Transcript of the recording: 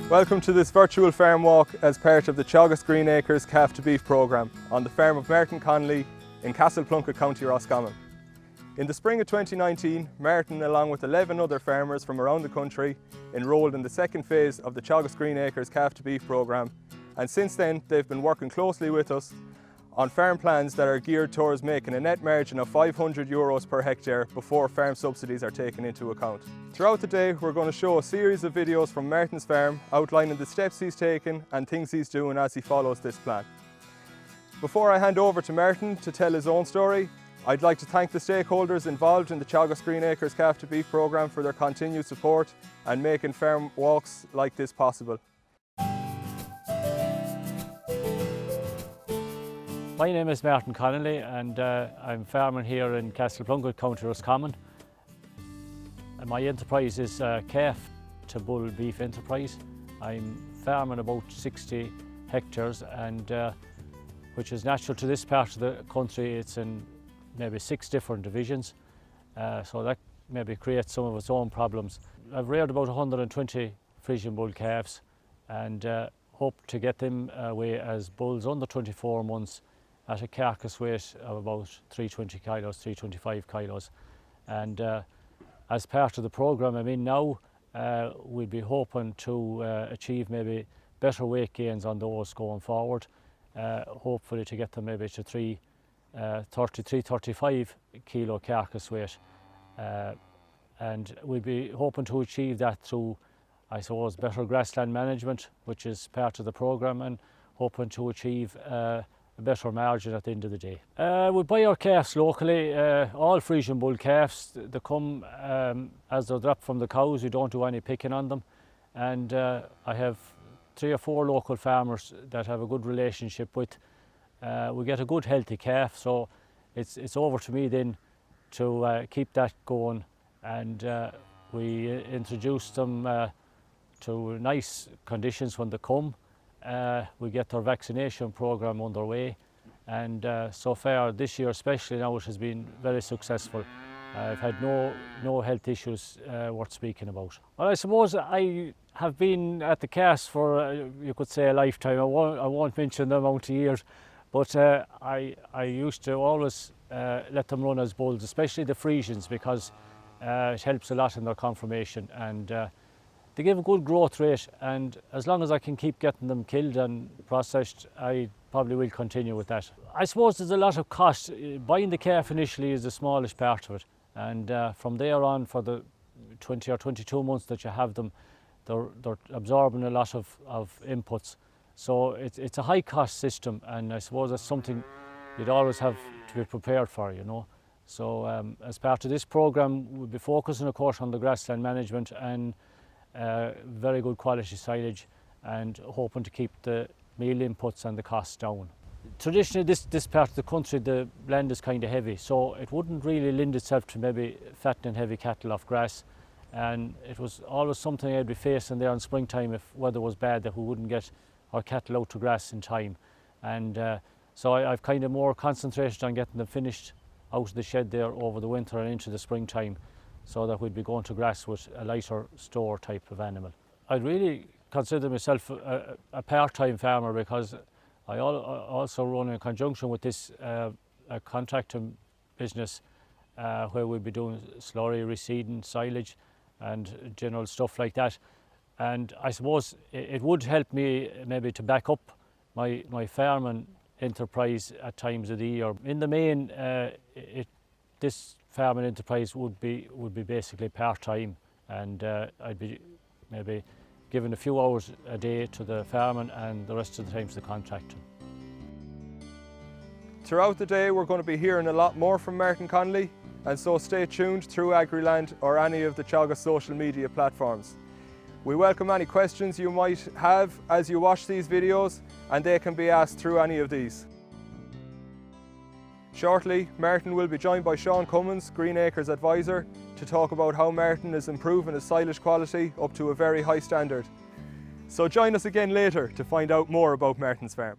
Welcome to this virtual farm walk as part of the Teagasc Green Acres Calf to Beef programme on the farm of Martin Connolly in Castleplunkett, County Roscommon. In the spring of 2019, Martin, along with 11 other farmers from around the country, enrolled in the second phase of the Teagasc Green Acres Calf to Beef programme, and since then they've been working closely with us on farm plans that are geared towards making a net margin of €500 per hectare before farm subsidies are taken into account. Throughout the day we're going to show a series of videos from Martin's farm outlining the steps he's taken and things he's doing as he follows this plan. Before I hand over to Martin to tell his own story, I'd like to thank the stakeholders involved in the Teagasc Green Acres Calf to Beef programme for their continued support and making farm walks like this possible. My name is Martin Connolly and I'm farming here in Castleplunkett, County Roscommon. My enterprise is calf to bull beef enterprise. I'm farming about 60 hectares and which is natural to this part of the country. It's in maybe 6 different divisions, so that maybe creates some of its own problems. I've reared about 120 Frisian bull calves and hope to get them away as bulls under 24 months at a carcass weight of about 320 kilos, 325 kilos. And as part of the programme I'm in now, we'll be hoping to achieve maybe better weight gains on those going forward, hopefully to get them maybe to 335 kilo carcass weight. And we'll be hoping to achieve that through, I suppose, better grassland management, which is part of the programme, and hoping to achieve a better margin at the end of the day. We buy our calves locally, all Frisian bull calves. They come as they're dropped from the cows. We don't do any picking on them. And I have 3 or 4 local farmers that have a good relationship with. We get a good healthy calf, so it's over to me then to keep that going. And we introduce them to nice conditions when they come. We get our vaccination programme underway, and so far this year especially now it has been very successful. I've had no health issues worth speaking about. Well, I suppose I have been at the calves for you could say a lifetime. I won't mention the amount of years, but I used to always let them run as bulls, especially the Frisians, because it helps a lot in their conformation, and they give a good growth rate, and as long as I can keep getting them killed and processed, I probably will continue with that. I suppose there's a lot of cost. Buying the calf initially is the smallest part of it, and from there on, for the 20 or 22 months that you have them, they're absorbing a lot of inputs. So it's a high cost system, and I suppose that's something you'd always have to be prepared for, you know. So as part of this programme, we'll be focusing of course on the grassland management and very good quality silage, and hoping to keep the meal inputs and the costs down. Traditionally this part of the country, the land is kind of heavy, so it wouldn't really lend itself to maybe fattening heavy cattle off grass, and it was always something I'd be facing there in springtime if weather was bad, that we wouldn't get our cattle out to grass in time. And so I've kind of more concentrated on getting them finished out of the shed there over the winter and into the springtime, so that we'd be going to grass with a lighter store type of animal. I'd really consider myself a part-time farmer, because I also run in conjunction with this a contracting business where we'd be doing slurry, reseeding, silage and general stuff like that. And I suppose it would help me maybe to back up my farming enterprise at times of the year. In the main, this farming enterprise would be basically part-time, and I'd be maybe giving a few hours a day to the farming and the rest of the time to the contracting. Throughout the day we're going to be hearing a lot more from Martin Connolly, and so stay tuned through Agriland or any of the Teagasc social media platforms. We welcome any questions you might have as you watch these videos, and they can be asked through any of these. Shortly, Martin will be joined by Sean Cummins, Green Acres Advisor, to talk about how Martin is improving his silage quality up to a very high standard. So join us again later to find out more about Martin's farm.